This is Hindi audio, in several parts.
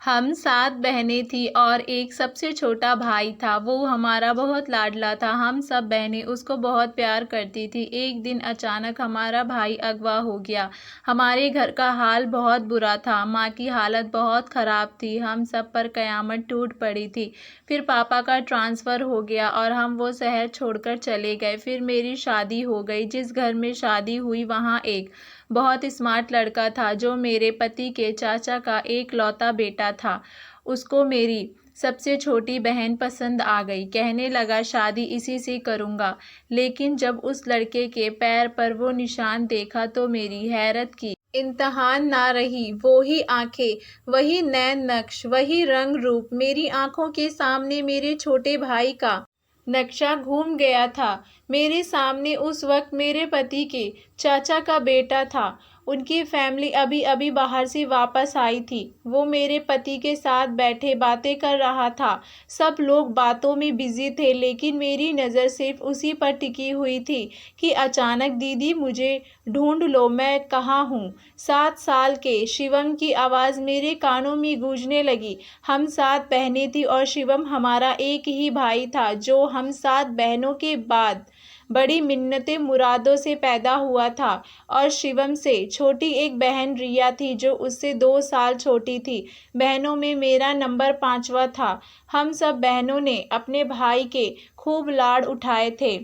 हम 7 बहनें थीं और एक सबसे छोटा भाई था। वो हमारा बहुत लाडला था। हम सब बहनें उसको बहुत प्यार करती थीं। एक दिन अचानक हमारा भाई अगवा हो गया। हमारे घर का हाल बहुत बुरा था। माँ की हालत बहुत ख़राब थी। हम सब पर क़यामत टूट पड़ी थी। फिर पापा का ट्रांसफ़र हो गया और हम वो शहर छोड़कर चले गए। फिर मेरी शादी हो गई। जिस घर में शादी हुई वहाँ एक बहुत स्मार्ट लड़का था जो मेरे पति के चाचा का एकलौता बेटा था। उसको मेरी सबसे छोटी बहन पसंद आ गई। कहने लगा शादी इसी से करूँगा। लेकिन जब उस लड़के के पैर पर वो निशान देखा तो मेरी हैरत की इंतहान ना रही। वो ही आँखें, वही नैन नक्श, वही रंग रूप। मेरी आँखों के सामने मेरे छोटे भाई का नक्शा घूम गया था। मेरे सामने उस वक्त मेरे पति के चाचा का बेटा था। उनकी फैमिली अभी अभी बाहर से वापस आई थी। वो मेरे पति के साथ बैठे बातें कर रहा था। सब लोग बातों में बिजी थे लेकिन मेरी नज़र सिर्फ उसी पर टिकी हुई थी कि अचानक दीदी मुझे ढूंढ लो, मैं कहाँ हूँ। 7 साल के शिवम की आवाज़ मेरे कानों में गूंजने लगी। हम 7 बहनें थीं और शिवम हमारा एक ही भाई था जो हम 7 बहनों के बाद बड़ी मिन्नतें मुरादों से पैदा हुआ था। और शिवम से छोटी एक बहन रिया थी जो उससे 2 साल छोटी थी। बहनों में मेरा नंबर 5वां था। हम सब बहनों ने अपने भाई के खूब लाड उठाए थे।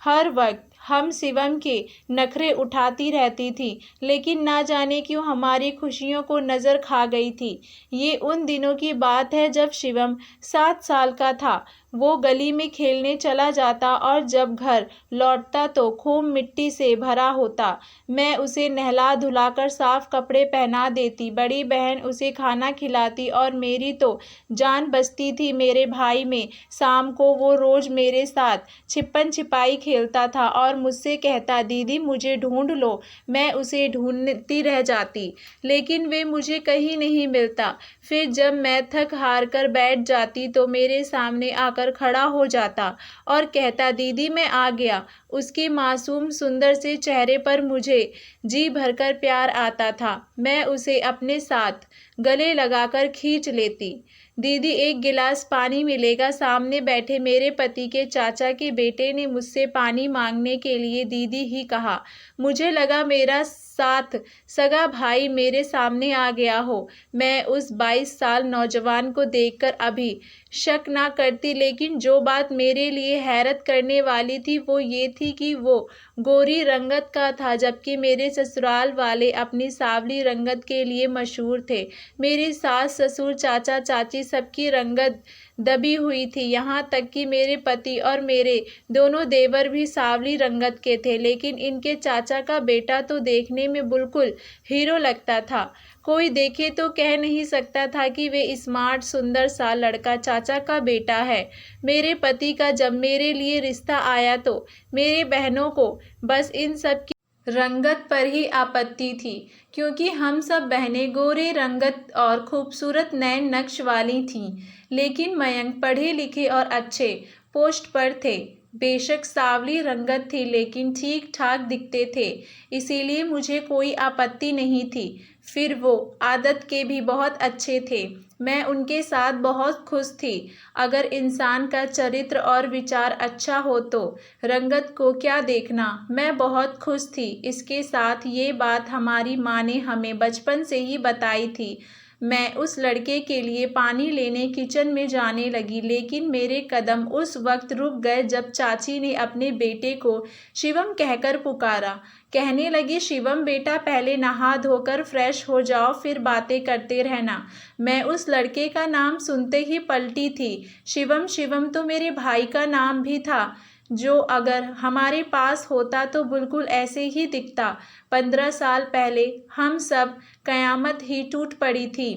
हर वक्त हम शिवम के नखरे उठाती रहती थी लेकिन ना जाने क्यों हमारी खुशियों को नज़र खा गई थी। ये उन दिनों की बात है जब शिवम 7 साल का था। वो गली में खेलने चला जाता और जब घर लौटता तो खूब मिट्टी से भरा होता। मैं उसे नहला धुलाकर साफ कपड़े पहना देती। बड़ी बहन उसे खाना खिलाती और मेरी तो जान बसती थी मेरे भाई में। शाम को वो रोज़ मेरे साथ छिपन छिपाई खेलता था और मुझसे कहता दीदी मुझे ढूंढ लो। मैं उसे ढूंढती रह जाती लेकिन वे मुझे कहीं नहीं मिलता। फिर जब मैं थक हार कर बैठ जाती तो मेरे सामने आकर खड़ा हो जाता और कहता दीदी मैं आ गया। उसके मासूम सुंदर से चेहरे पर मुझे जी भरकर प्यार आता था। मैं उसे अपने साथ गले लगाकर खींच लेती। दीदी एक गिलास पानी मिलेगा। सामने बैठे मेरे पति के चाचा के बेटे ने मुझसे पानी मांगने के लिए दीदी ही कहा। मुझे लगा मेरा साथ सगा भाई मेरे सामने आ गया हो। मैं उस 22 साल नौजवान को देखकर अभी शक ना करती लेकिन जो बात मेरे लिए हैरत करने वाली थी वो ये थी कि वो गोरी रंगत का था जबकि मेरे ससुराल वाले अपनी सांवली रंगत के लिए मशहूर थे। मेरी सास ससुर चाचा चाची सबकी रंगत दबी हुई थी। यहाँ तक कि मेरे पति और मेरे दोनों देवर भी सांवली रंगत के थे लेकिन इनके चाचा का बेटा तो देखने में बिल्कुल हीरो लगता था। कोई देखे तो कह नहीं सकता था कि वे स्मार्ट सुंदर सा लड़का चाचा का बेटा है। मेरे पति का जब मेरे लिए रिश्ता आया तो मेरे बहनों को बस इन सब की रंगत पर ही आपत्ति थी क्योंकि हम सब बहनें गोरे रंगत और खूबसूरत नैन नक्श वाली थीं। लेकिन मयंक पढ़े लिखे और अच्छे पोस्ट पर थे। बेशक सांवली रंगत थी लेकिन ठीक ठाक दिखते थे, इसीलिए मुझे कोई आपत्ति नहीं थी। फिर वो आदत के भी बहुत अच्छे थे। मैं उनके साथ बहुत खुश थी। अगर इंसान का चरित्र और विचार अच्छा हो तो रंगत को क्या देखना। मैं बहुत खुश थी। इसके साथ ये बात हमारी माँ ने हमें बचपन से ही बताई थी। मैं उस लड़के के लिए पानी लेने किचन में जाने लगी लेकिन मेरे कदम उस वक्त रुक गए जब चाची ने अपने बेटे को शिवम कहकर पुकारा। कहने लगी शिवम बेटा पहले नहा धोकर फ्रेश हो जाओ फिर बातें करते रहना। मैं उस लड़के का नाम सुनते ही पलटी थी। शिवम शिवम तो मेरे भाई का नाम भी था जो अगर हमारे पास होता तो बिल्कुल ऐसे ही दिखता। 15 साल पहले हम सब कयामत ही टूट पड़ी थी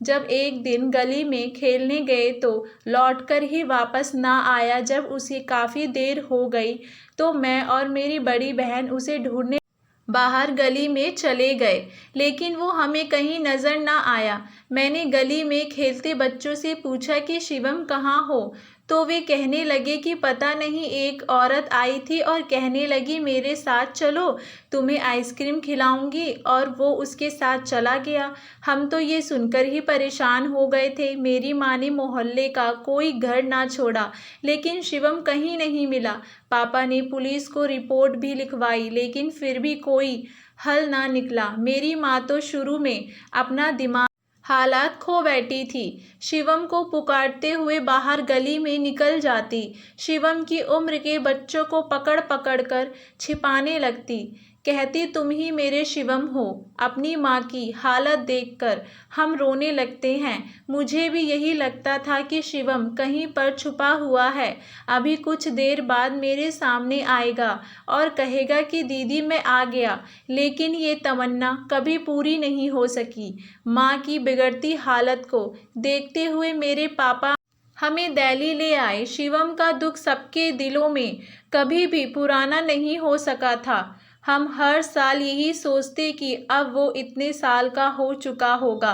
जब एक दिन गली में खेलने गए तो लौटकर ही वापस ना आया। जब उसे काफ़ी देर हो गई तो मैं और मेरी बड़ी बहन उसे ढूंढने बाहर गली में चले गए लेकिन वो हमें कहीं नज़र ना आया। मैंने गली में खेलते बच्चों से पूछा कि शिवम कहाँ हो तो वे कहने लगे कि पता नहीं एक औरत आई थी और कहने लगी मेरे साथ चलो, तुम्हें आइसक्रीम खिलाऊंगी, और वो उसके साथ चला गया। हम तो ये सुनकर ही परेशान हो गए थे। मेरी माँ ने मोहल्ले का कोई घर ना छोड़ा, लेकिन शिवम कहीं नहीं मिला। पापा ने पुलिस को रिपोर्ट भी लिखवाई, लेकिन फिर भी कोई हल ना निकला। मेरी माँ तो शुरू में अपना दिमाग हालात खो बैठी थी। शिवम को पुकारते हुए बाहर गली में निकल जाती। शिवम की उम्र के बच्चों को पकड़ पकड़ कर छिपाने लगती। कहती तुम ही मेरे शिवम हो। अपनी माँ की हालत देखकर हम रोने लगते हैं। मुझे भी यही लगता था कि शिवम कहीं पर छुपा हुआ है। अभी कुछ देर बाद मेरे सामने आएगा और कहेगा कि दीदी मैं आ गया, लेकिन ये तमन्ना कभी पूरी नहीं हो सकी। माँ की बिगड़ती हालत को देखते हुए मेरे पापा हमें दिल्ली ले आए। शिवम का दुख सबके दिलों में कभी भी पुराना नहीं हो सका था। हम हर साल यही सोचते कि अब वो इतने साल का हो चुका होगा,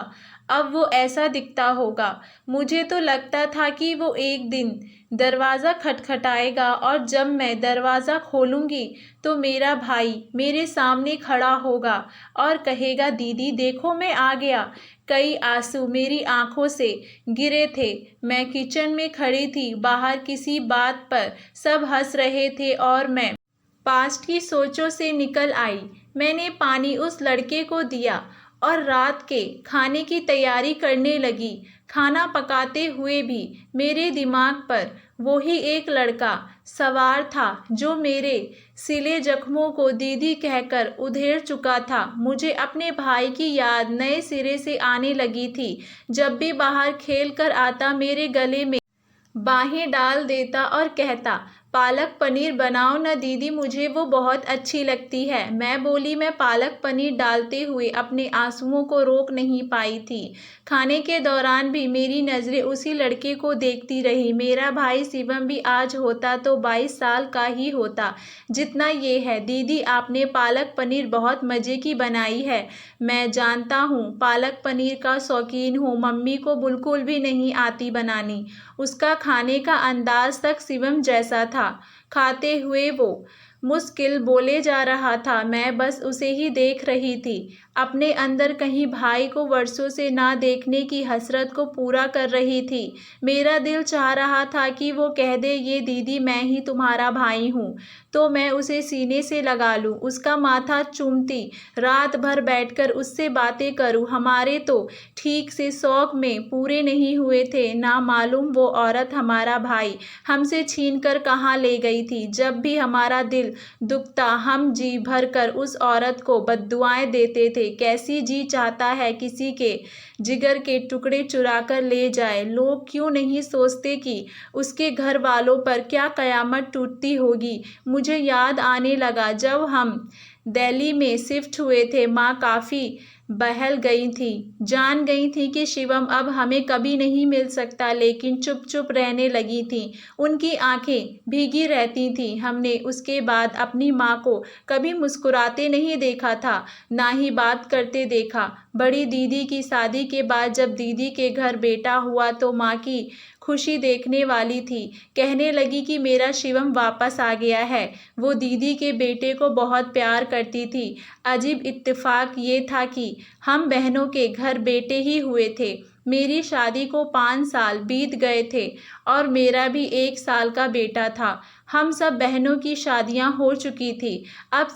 अब वो ऐसा दिखता होगा। मुझे तो लगता था कि वो एक दिन दरवाज़ा खटखटाएगा और जब मैं दरवाज़ा खोलूँगी तो मेरा भाई मेरे सामने खड़ा होगा और कहेगा दीदी देखो मैं आ गया। कई आंसू मेरी आंखों से गिरे थे। मैं किचन में खड़ी थी, बाहर किसी बात पर सब हंस रहे थे और मैं पास्ट की सोचों से निकल आई। मैंने पानी उस लड़के को दिया और रात के खाने की तैयारी करने लगी। खाना पकाते हुए भी मेरे दिमाग पर वही एक लड़का सवार था जो मेरे सिले जख्मों को दीदी कहकर उधेड़ चुका था। मुझे अपने भाई की याद नए सिरे से आने लगी थी। जब भी बाहर खेल कर आता मेरे गले में बाहें डाल देता और कहता पालक पनीर बनाओ ना दीदी, मुझे वो बहुत अच्छी लगती है। मैं बोली मैं पालक पनीर डालते हुए अपने आंसुओं को रोक नहीं पाई थी। खाने के दौरान भी मेरी नज़रें उसी लड़के को देखती रही। मेरा भाई शिवम भी आज होता तो 22 साल का ही होता जितना ये है। दीदी आपने पालक पनीर बहुत मज़े की बनाई है। मैं जानता हूँ पालक पनीर का शौकीन हूँ, मम्मी को बिल्कुल भी नहीं आती बनानी। उसका खाने का अंदाज तक शिवम जैसा था। खाते हुए वो मुश्किल बोले जा रहा था। मैं बस उसे ही देख रही थी। अपने अंदर कहीं भाई को वर्षों से ना देखने की हसरत को पूरा कर रही थी। मेरा दिल चाह रहा था कि वो कह दे ये दीदी मैं ही तुम्हारा भाई हूँ, तो मैं उसे सीने से लगा लूँ, उसका माथा चूमती, रात भर बैठकर उससे बातें करूँ। हमारे तो ठीक से शौक में पूरे नहीं हुए थे। ना मालूम वो औरत हमारा भाई हमसे छीन कर कहाँ ले गई थी। जब भी हमारा दिल दुखता हम जी भर कर उस औरत को बद्दुआएं देते थे। कैसी जी चाहता है किसी के जिगर के टुकड़े चुरा कर ले जाए। लोग क्यों नहीं सोचते कि उसके घर वालों पर क्या कयामत टूटती होगी। मुझे याद आने लगा जब हम दिल्ली में शिफ्ट हुए थे। माँ काफ़ी बहल गई थी, जान गई थी कि शिवम अब हमें कभी नहीं मिल सकता, लेकिन चुप चुप रहने लगी थी। उनकी आंखें भीगी रहती थीं। हमने उसके बाद अपनी माँ को कभी मुस्कुराते नहीं देखा था, ना ही बात करते देखा। बड़ी दीदी की शादी के बाद जब दीदी के घर बेटा हुआ तो माँ की खुशी देखने वाली थी। कहने लगी कि मेरा शिवम वापस आ गया है। वो दीदी के बेटे को बहुत प्यार करती थी। अजीब इत्तेफाक ये था कि हम बहनों के घर बेटे ही हुए थे। मेरी शादी को 5 साल बीत गए थे और मेरा भी 1 साल का बेटा था। हम सब बहनों की शादियां हो चुकी थी। अब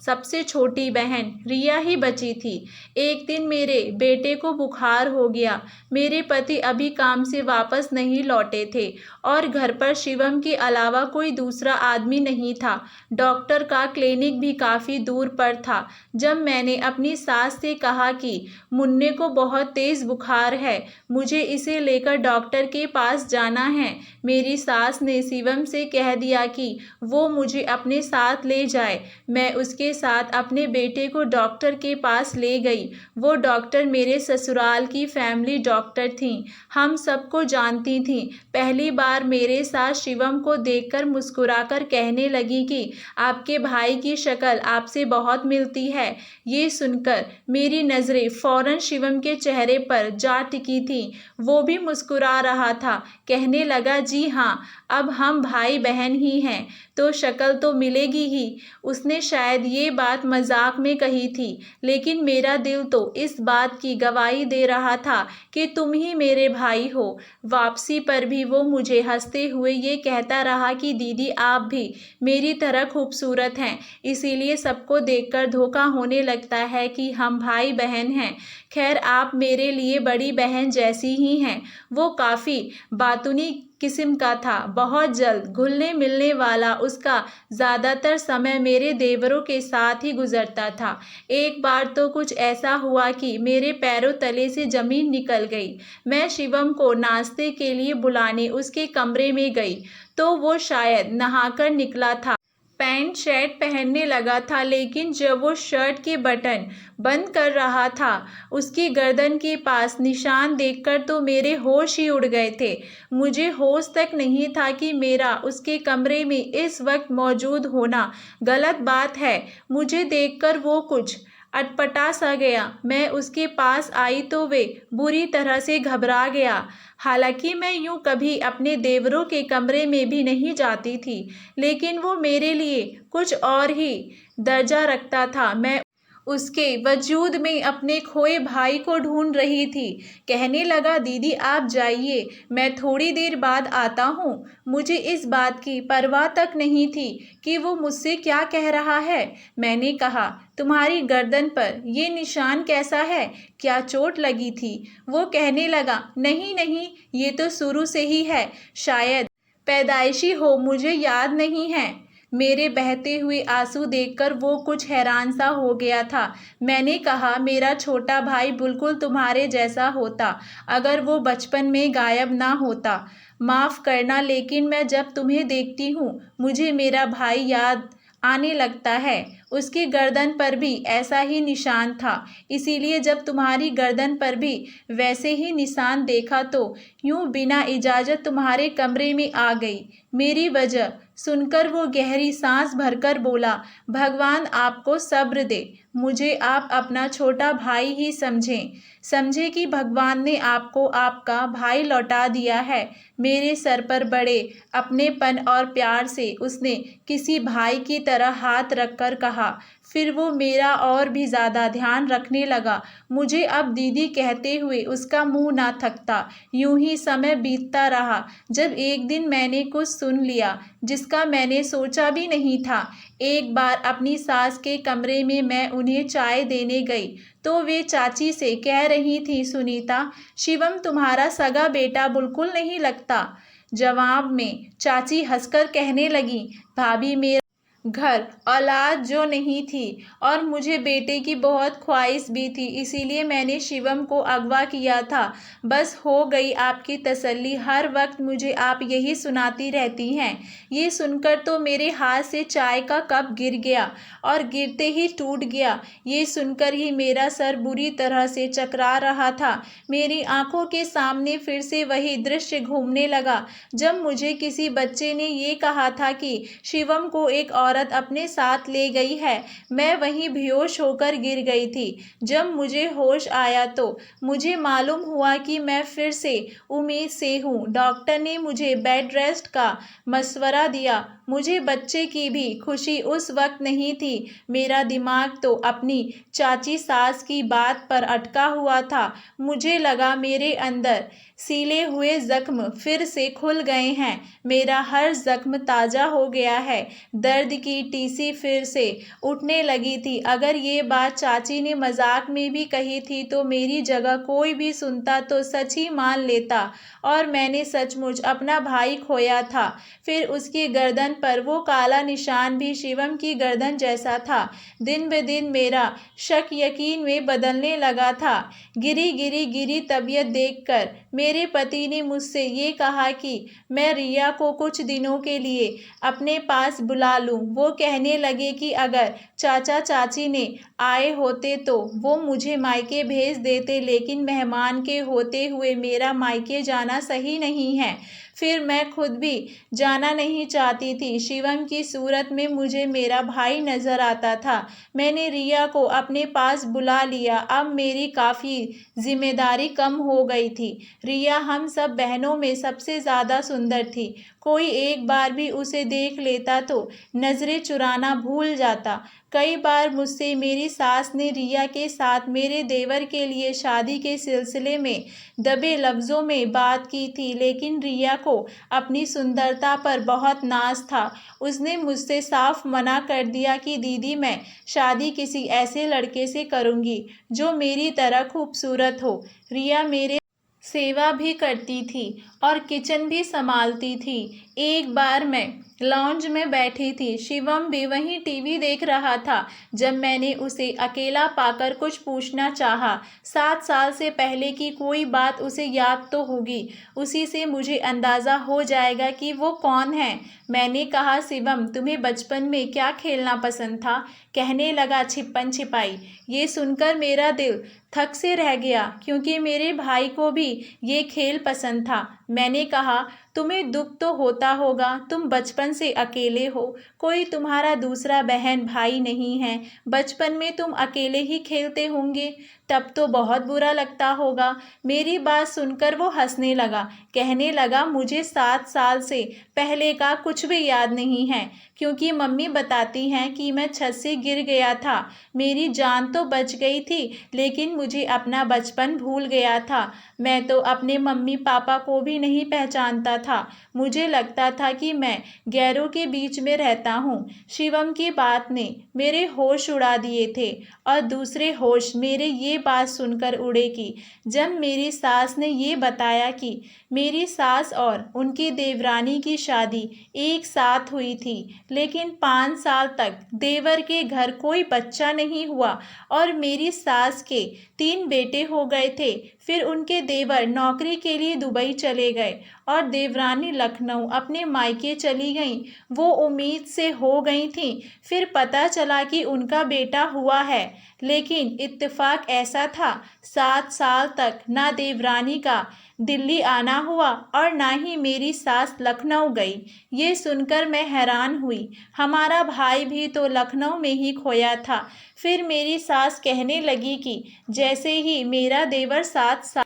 सबसे छोटी बहन रिया ही बची थी। एक दिन मेरे बेटे को बुखार हो गया। मेरे पति अभी काम से वापस नहीं लौटे थे और घर पर शिवम के अलावा कोई दूसरा आदमी नहीं था। डॉक्टर का क्लिनिक भी काफ़ी दूर पर था। जब मैंने अपनी सास से कहा कि मुन्ने को बहुत तेज़ बुखार है, मुझे इसे लेकर डॉक्टर के पास जाना है, मेरी सास ने शिवम से कह दिया कि वो मुझे अपने साथ ले जाए। मैं उसके साथ अपने बेटे को डॉक्टर के पास ले गई। वो डॉक्टर मेरे ससुराल की फैमिली डॉक्टर थी, हम सबको जानती थी। पहली बार मेरे साथ शिवम को देखकर मुस्कुराकर कहने लगी कि आपके भाई की शक्ल आपसे बहुत मिलती है। ये सुनकर मेरी नज़रें फौरन शिवम के चेहरे पर जा टिकी थी। वो भी मुस्कुरा रहा था। कहने लगा, जी हाँ, अब हम भाई बहन ही हैं, तो शक्ल तो मिलेगी ही। उसने शायद ये बात मजाक में कही थी, लेकिन मेरा दिल तो इस बात की गवाही दे रहा था कि तुम ही मेरे भाई हो। वापसी पर भी वो मुझे हंसते हुए ये कहता रहा कि दीदी, आप भी मेरी तरह खूबसूरत हैं, इसीलिए सबको देखकर धोखा होने लगता है कि हम भाई बहन हैं। खैर, आप मेरे लिए बड़ी बहन जैसी ही हैं। वो काफ़ी बातूनी किस्म का था। बहुत जल्द घुलने मिलने वाला उसका ज़्यादातर समय मेरे देवरों के साथ ही गुजरता था। एक बार तो कुछ ऐसा हुआ कि मेरे पैरों तले से ज़मीन निकल गई। मैं शिवम को नाश्ते के लिए बुलाने उसके कमरे में गई तो वो शायद नहाकर निकला था। पैंट शर्ट पहनने लगा था, लेकिन जब वो शर्ट के बटन बंद कर रहा था, उसकी गर्दन के पास निशान देखकर तो मेरे होश ही उड़ गए थे। मुझे होश तक नहीं था कि मेरा उसके कमरे में इस वक्त मौजूद होना गलत बात है। मुझे देखकर वो कुछ अटपटा सा गया। मैं उसके पास आई तो वे बुरी तरह से घबरा गया। हालांकि मैं यूं कभी अपने देवरों के कमरे में भी नहीं जाती थी, लेकिन वो मेरे लिए कुछ और ही दर्जा रखता था। मैं उसके वजूद में अपने खोए भाई को ढूंढ रही थी। कहने लगा, दीदी आप जाइए, मैं थोड़ी देर बाद आता हूँ। मुझे इस बात की परवाह तक नहीं थी कि वो मुझसे क्या कह रहा है। मैंने कहा, तुम्हारी गर्दन पर ये निशान कैसा है? क्या चोट लगी थी? वो कहने लगा, नहीं नहीं, ये तो शुरू से ही है, शायद पैदाइशी हो, मुझे याद नहीं है। मेरे बहते हुए आंसू देखकर वो कुछ हैरान सा हो गया था। मैंने कहा, मेरा छोटा भाई बिल्कुल तुम्हारे जैसा होता अगर वो बचपन में गायब ना होता। माफ़ करना, लेकिन मैं जब तुम्हें देखती हूँ मुझे मेरा भाई याद आने लगता है। उसकी गर्दन पर भी ऐसा ही निशान था, इसीलिए जब तुम्हारी गर्दन पर भी वैसे ही निशान देखा तो यूं बिना इजाज़त तुम्हारे कमरे में आ गई। मेरी वजह सुनकर वो गहरी सांस भरकर बोला, भगवान आपको सब्र दे। मुझे आप अपना छोटा भाई ही समझे कि भगवान ने आपको आपका भाई लौटा दिया है। मेरे सर पर बड़े अपनेपन और प्यार से उसने किसी भाई की तरह हाथ रखकर कहा। फिर वो मेरा और भी ज़्यादा ध्यान रखने लगा। मुझे अब दीदी कहते हुए उसका मुंह ना थकता। यूं ही समय बीतता रहा, जब एक दिन मैंने कुछ सुन लिया जिसका मैंने सोचा भी नहीं था। एक बार अपनी सास के कमरे में मैं उन्हें चाय देने गई तो वे चाची से कह रही थी, सुनीता, शिवम तुम्हारा सगा बेटा बिल्कुल नहीं लगता। जवाब में चाची हंसकर कहने लगी, भाभी, मेरा घर औलाद जो नहीं थी और मुझे बेटे की बहुत ख्वाहिश भी थी, इसीलिए मैंने शिवम को अगवा किया था। बस हो गई आपकी तसल्ली, हर वक्त मुझे आप यही सुनाती रहती हैं। ये सुनकर तो मेरे हाथ से चाय का कप गिर गया और गिरते ही टूट गया। ये सुनकर ही मेरा सर बुरी तरह से चकरा रहा था। मेरी आंखों के सामने फिर से वही दृश्य घूमने लगा जब मुझे किसी बच्चे ने ये कहा था कि शिवम को एक औरत अपने साथ ले गई है। मैं वहीं बेहोश होकर गिर गई थी। जब मुझे होश आया तो मुझे मालूम हुआ कि मैं फिर से उम्मीद से हूँ। डॉक्टर ने मुझे बेड रेस्ट का मशवरा दिया। मुझे बच्चे की भी खुशी उस वक्त नहीं थी। मेरा दिमाग तो अपनी चाची सास की बात पर अटका हुआ था। मुझे लगा मेरे अंदर सीले हुए जख्म फिर से खुल गए हैं। मेरा हर जख्म ताज़ा हो गया है। दर्द की टीसी फिर से उठने लगी थी। अगर ये बात चाची ने मजाक में भी कही थी तो मेरी जगह कोई भी सुनता तो सच ही मान लेता और मैंने सचमुच अपना भाई खोया था। फिर उसकी गर्दन पर वो काला निशान भी शिवम की गर्दन जैसा था। दिन ब दिन मेरा शक यकीन में बदलने लगा था। गिरी तबीयत देखकर मेरे पति ने मुझसे ये कहा कि मैं रिया को कुछ दिनों के लिए अपने पास बुला लूं। वो कहने लगे कि अगर चाचा चाची ने आए होते तो वो मुझे मायके भेज देते, लेकिन मेहमान के होते हुए मेरा मायके जाना सही नहीं है। फिर मैं खुद भी जाना नहीं चाहती थी। शिवम की सूरत में मुझे मेरा भाई नज़र आता था। मैंने रिया को अपने पास बुला लिया। अब मेरी काफ़ी जिम्मेदारी कम हो गई थी। रिया हम सब बहनों में सबसे ज़्यादा सुंदर थी। कोई एक बार भी उसे देख लेता तो नज़रें चुराना भूल जाता। कई बार मुझसे मेरी सास ने रिया के साथ मेरे देवर के लिए शादी के सिलसिले में दबे लफ्ज़ों में बात की थी, लेकिन रिया को अपनी सुंदरता पर बहुत नाज था। उसने मुझसे साफ मना कर दिया कि दीदी, मैं शादी किसी ऐसे लड़के से करूँगी जो मेरी तरह खूबसूरत हो। रिया मेरे सेवा भी करती थी और किचन भी संभालती थी। एक बार मैं लॉन्ज में बैठी थी, शिवम भी वहीं टीवी देख रहा था जब मैंने उसे अकेला पाकर कुछ पूछना चाहा। 7 साल से पहले की कोई बात उसे याद तो होगी, उसी से मुझे अंदाज़ा हो जाएगा कि वो कौन है। मैंने कहा, शिवम, तुम्हें बचपन में क्या खेलना पसंद था? कहने लगा, छिपन छिपाई। ये सुनकर मेरा दिल थक से रह गया, क्योंकि मेरे भाई को भी ये खेल पसंद था। मैंने कहा, तुम्हें दुख तो होता होगा, तुम बचपन से अकेले हो, कोई तुम्हारा दूसरा बहन भाई नहीं है, बचपन में तुम अकेले ही खेलते होंगे, तब तो बहुत बुरा लगता होगा। मेरी बात सुनकर वो हंसने लगा। कहने लगा, मुझे 7 साल से पहले का कुछ भी याद नहीं है, क्योंकि मम्मी बताती हैं कि मैं छत से गिर गया था। मेरी जान तो बच गई थी, लेकिन मुझे अपना बचपन भूल गया था। मैं तो अपने मम्मी पापा को भी नहीं पहचानता था। मुझे लगता था कि मैं गैरों के बीच में रहता हूँ। शिवम की बात ने मेरे होश उड़ा दिए थे और दूसरे होश मेरे ये बात सुनकर उड़े कि जब मेरी सास ने ये बताया कि मेरी सास और उनकी देवरानी की शादी एक साथ हुई थी, लेकिन 5 साल तक देवर के घर कोई बच्चा नहीं हुआ और मेरी सास के 3 बेटे हो गए थे। फिर उनके देवर नौकरी के लिए दुबई चले गए और देवरानी लखनऊ अपने मायके चली गईं। वो उम्मीद से हो गई थीं। फिर पता चला कि उनका बेटा हुआ है, लेकिन इत्तेफाक ऐसा था, 7 साल तक ना देवरानी का दिल्ली आना हुआ और ना ही मेरी सास लखनऊ गई। ये सुनकर मैं हैरान हुई। हमारा भाई भी तो लखनऊ में ही खोया था। फिर मेरी सास कहने लगी कि जैसे ही मेरा देवर 7 साल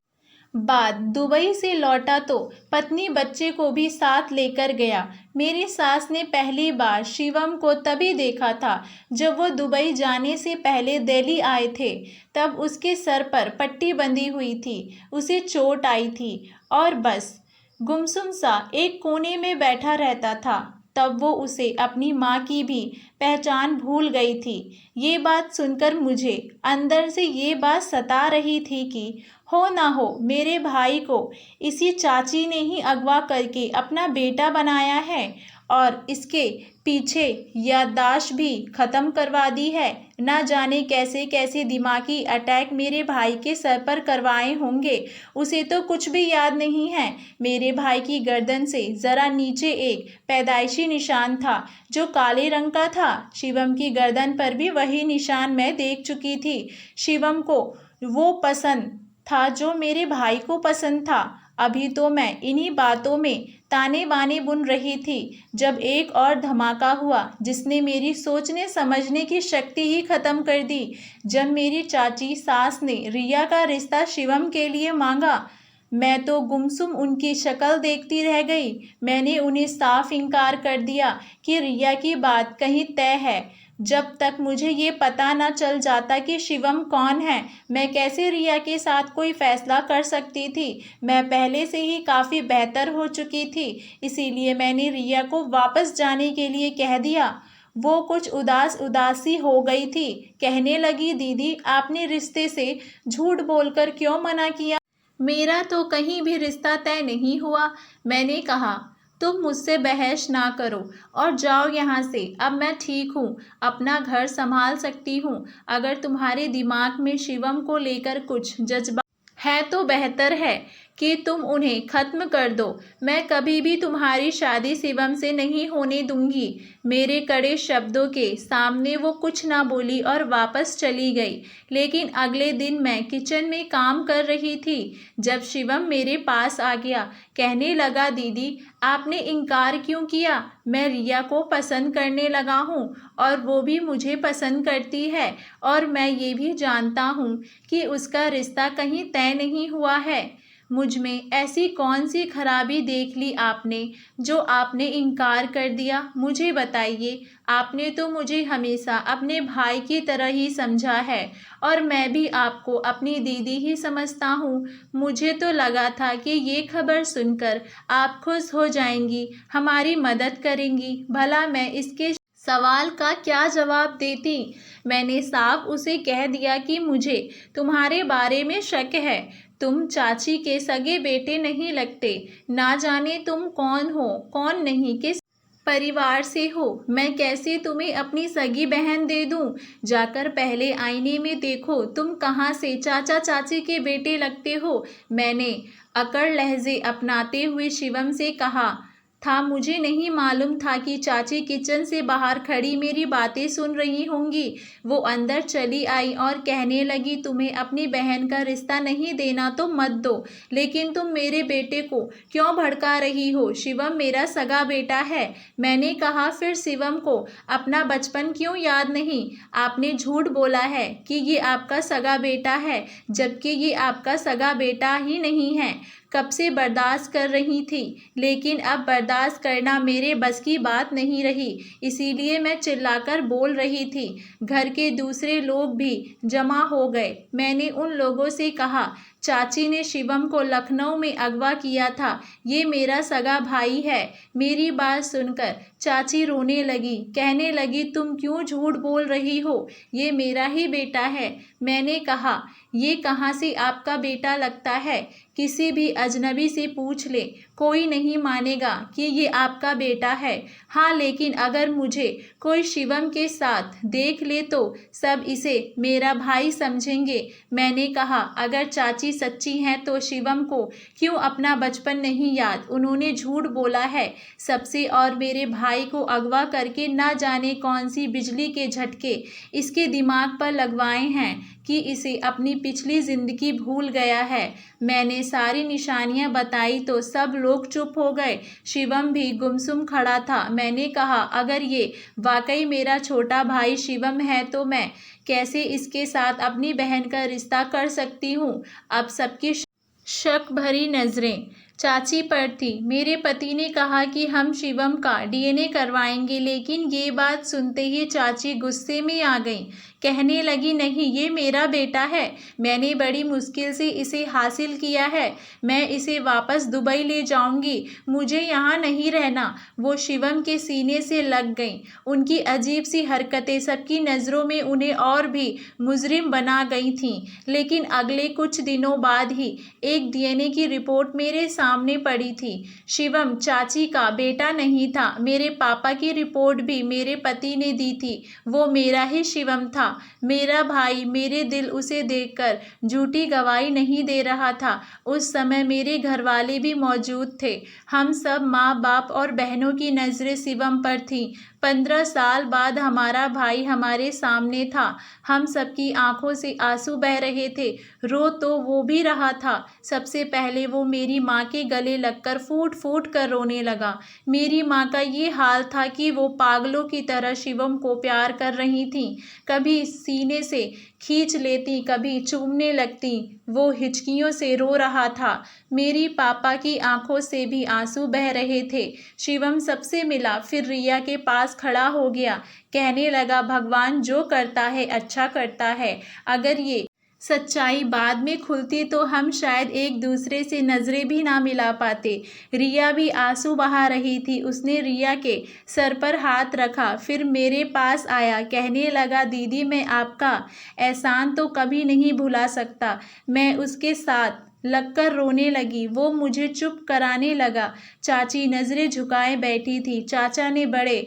बाद दुबई से लौटा तो पत्नी बच्चे को भी साथ लेकर गया। मेरी सास ने पहली बार शिवम को तभी देखा था जब वो दुबई जाने से पहले दिल्ली आए थे। तब उसके सर पर पट्टी बंधी हुई थी, उसे चोट आई थी और बस गुमसुम सा एक कोने में बैठा रहता था। तब वो उसे अपनी माँ की भी पहचान भूल गई थी। ये बात सुनकर मुझे अंदर से ये बात सता रही थी कि हो ना हो मेरे भाई को इसी चाची ने ही अगवा करके अपना बेटा बनाया है और इसके पीछे याददाश्त भी ख़त्म करवा दी है। ना जाने कैसे कैसे दिमागी अटैक मेरे भाई के सर पर करवाए होंगे, उसे तो कुछ भी याद नहीं है। मेरे भाई की गर्दन से ज़रा नीचे एक पैदाइशी निशान था जो काले रंग का था। शिवम की गर्दन पर भी वही निशान मैं देख चुकी थी। शिवम को वो पसंद था जो मेरे भाई को पसंद था। अभी तो मैं इन्हीं बातों में ताने बाने बुन रही थी जब एक और धमाका हुआ जिसने मेरी सोचने समझने की शक्ति ही ख़त्म कर दी। जब मेरी चाची सास ने रिया का रिश्ता शिवम के लिए मांगा, मैं तो गुमसुम उनकी शक्ल देखती रह गई। मैंने उन्हें साफ इनकार कर दिया कि रिया की बात कहीं तय है। जब तक मुझे ये पता न चल जाता कि शिवम कौन है, मैं कैसे रिया के साथ कोई फैसला कर सकती थी। मैं पहले से ही काफ़ी बेहतर हो चुकी थी, इसीलिए मैंने रिया को वापस जाने के लिए कह दिया। वो कुछ उदास उदासी हो गई थी। कहने लगी, दीदी, आपने रिश्ते से झूठ बोलकर क्यों मना किया? मेरा तो कहीं भी रिश्ता तय नहीं हुआ। मैंने कहा, तुम मुझसे बहस ना करो और जाओ यहाँ से। अब मैं ठीक हूँ, अपना घर संभाल सकती हूँ। अगर तुम्हारे दिमाग में शिवम को लेकर कुछ जज्बा है तो बेहतर है कि तुम उन्हें खत्म कर दो। मैं कभी भी तुम्हारी शादी शिवम से नहीं होने दूंगी। मेरे कड़े शब्दों के सामने वो कुछ ना बोली और वापस चली गई। लेकिन अगले दिन मैं किचन में काम कर रही थी जब शिवम मेरे पास आ गया। कहने लगा, दीदी आपने इनकार क्यों किया? मैं रिया को पसंद करने लगा हूँ और वो भी मुझे पसंद करती है, और मैं ये भी जानता हूँ कि उसका रिश्ता कहीं तय नहीं हुआ है। मुझ में ऐसी कौन सी खराबी देख ली आपने जो आपने इनकार कर दिया? मुझे बताइए। आपने तो मुझे हमेशा अपने भाई की तरह ही समझा है और मैं भी आपको अपनी दीदी ही समझता हूँ। मुझे तो लगा था कि ये खबर सुनकर आप खुश हो जाएंगी, हमारी मदद करेंगी। भला मैं इसके सवाल का क्या जवाब देती? मैंने साफ उसे कह दिया कि मुझे तुम्हारे बारे में शक है। तुम चाची के सगे बेटे नहीं लगते। ना जाने तुम कौन हो, कौन नहीं, किस परिवार से हो। मैं कैसे तुम्हें अपनी सगी बहन दे दूं? जाकर पहले आईने में देखो, तुम कहाँ से चाचा चाची के बेटे लगते हो। मैंने अकड़ लहजे अपनाते हुए शिवम से कहा था। मुझे नहीं मालूम था कि चाची किचन से बाहर खड़ी मेरी बातें सुन रही होंगी। वो अंदर चली आई और कहने लगी, तुम्हें अपनी बहन का रिश्ता नहीं देना तो मत दो, लेकिन तुम मेरे बेटे को क्यों भड़का रही हो? शिवम मेरा सगा बेटा है। मैंने कहा, फिर शिवम को अपना बचपन क्यों याद नहीं? आपने झूठ बोला है कि ये आपका सगा बेटा है, जबकि ये आपका सगा बेटा ही नहीं है। कब से बर्दाश्त कर रही थी, लेकिन अब बर्दाश्त करना मेरे बस की बात नहीं रही, इसीलिए मैं चिल्लाकर बोल रही थी। घर के दूसरे लोग भी जमा हो गए। मैंने उन लोगों से कहा, चाची ने शिवम को लखनऊ में अगवा किया था, ये मेरा सगा भाई है। मेरी बात सुनकर चाची रोने लगी, कहने लगी, तुम क्यों झूठ बोल रही हो? ये मेरा ही बेटा है। मैंने कहा, ये कहाँ से आपका बेटा लगता है? किसी भी अजनबी से पूछ ले, कोई नहीं मानेगा कि ये आपका बेटा है। हाँ, लेकिन अगर मुझे कोई शिवम के साथ देख ले तो सब इसे मेरा भाई समझेंगे। मैंने कहा, अगर चाची सच्ची हैं तो शिवम को क्यों अपना बचपन नहीं याद? उन्होंने झूठ बोला है सबसे और मेरे भाई को अगवा करके ना जाने कौन सी बिजली के झटके इसके दिमाग पर लगवाए हैं कि इसे अपनी पिछली जिंदगी भूल गया है। मैंने सारी निशानियां बताई तो सब लोग चुप हो गए। शिवम भी गुमसुम खड़ा था। मैंने कहा, अगर ये वाकई मेरा छोटा भाई शिवम है तो मैं कैसे इसके साथ अपनी बहन का रिश्ता कर सकती हूँ? अब सबकी शक भरी नजरें चाची पर थी। मेरे पति ने कहा कि हम शिवम का डीएनए करवाएंगे, लेकिन ये बात सुनते ही चाची गुस्से में आ गई। कहने लगी, नहीं, ये मेरा बेटा है। मैंने बड़ी मुश्किल से इसे हासिल किया है। मैं इसे वापस दुबई ले जाऊंगी। मुझे यहाँ नहीं रहना। वो शिवम के सीने से लग गईं। उनकी अजीब सी हरकतें सबकी नज़रों में उन्हें और भी मुजरिम बना गई थीं। लेकिन अगले कुछ दिनों बाद ही एक डीएनए की रिपोर्ट मेरे सामने पड़ी थी। शिवम चाची का बेटा नहीं था। मेरे पापा की रिपोर्ट भी मेरे पति ने दी थी। वो मेरा ही शिवम था, मेरा भाई। मेरे दिल उसे देखकर झूठी गवाही नहीं दे रहा था। उस समय मेरे घरवाले भी मौजूद थे। हम सब माँ बाप और बहनों की नज़रें शिवम पर थीं। 15 साल बाद हमारा भाई हमारे सामने था। हम सबकी आंखों से आंसू बह रहे थे। रो तो वो भी रहा था। सबसे पहले वो मेरी माँ के गले लगकर फूट फूट कर रोने लगा। मेरी माँ का ये हाल था कि वो पागलों की तरह शिवम को प्यार कर रही थी। कभी सीने से खींच लेती, कभी चूमने लगती। वो हिचकियों से रो रहा था। मेरी पापा की आंखों से भी आंसू बह रहे थे। शिवम सबसे मिला, फिर रिया के पास खड़ा हो गया। कहने लगा, भगवान जो करता है अच्छा करता है। अगर ये सच्चाई बाद में खुलती तो हम शायद एक दूसरे से नज़रें भी ना मिला पाते। रिया भी आंसू बहा रही थी। उसने रिया के सर पर हाथ रखा, फिर मेरे पास आया। कहने लगा, दीदी मैं आपका एहसान तो कभी नहीं भुला सकता। मैं उसके साथ लगकर रोने लगी। वो मुझे चुप कराने लगा। चाची नज़रें झुकाए बैठी थी। चाचा ने बड़े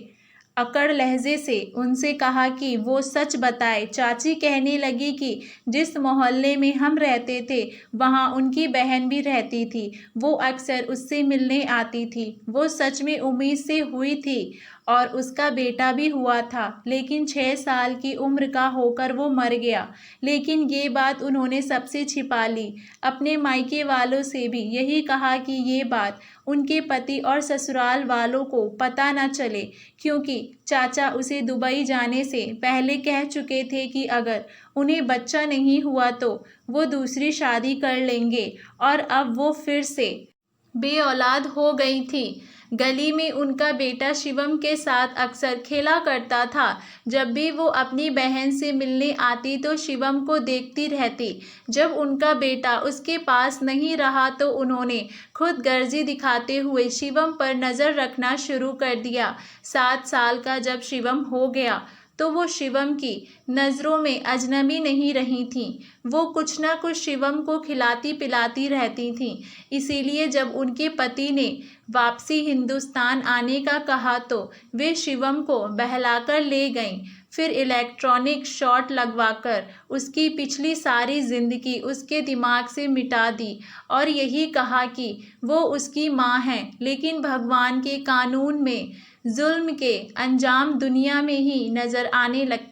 अकड़ लहजे से उनसे कहा कि वो सच बताए। चाची कहने लगी कि जिस मोहल्ले में हम रहते थे वहाँ उनकी बहन भी रहती थी। वो अक्सर उससे मिलने आती थी। वो सच में उम्मीद से हुई थी और उसका बेटा भी हुआ था, लेकिन 6 साल की उम्र का होकर वो मर गया। लेकिन ये बात उन्होंने सबसे छिपा ली। अपने मायके वालों से भी यही कहा कि ये बात उनके पति और ससुराल वालों को पता न चले, क्योंकि चाचा उसे दुबई जाने से पहले कह चुके थे कि अगर उन्हें बच्चा नहीं हुआ तो वो दूसरी शादी कर लेंगे, और अब वो फिर से बेऔलाद हो गई थी। गली में उनका बेटा शिवम के साथ अक्सर खेला करता था। जब भी वो अपनी बहन से मिलने आती तो शिवम को देखती रहती। जब उनका बेटा उसके पास नहीं रहा तो उन्होंने खुद गर्जी दिखाते हुए शिवम पर नज़र रखना शुरू कर दिया। 7 साल का जब शिवम हो गया तो वो शिवम की नज़रों में अजनबी नहीं रही थीं। वो कुछ न कुछ शिवम को खिलाती पिलाती रहती थीं। इसीलिए जब उनके पति ने वापसी हिंदुस्तान आने का कहा तो वे शिवम को बहलाकर ले गईं। फिर इलेक्ट्रॉनिक शॉट लगवाकर उसकी पिछली सारी ज़िंदगी उसके दिमाग से मिटा दी और यही कहा कि वो उसकी माँ है। लेकिन भगवान के कानून में जुल्म के अंजाम दुनिया में ही नज़र आने लगते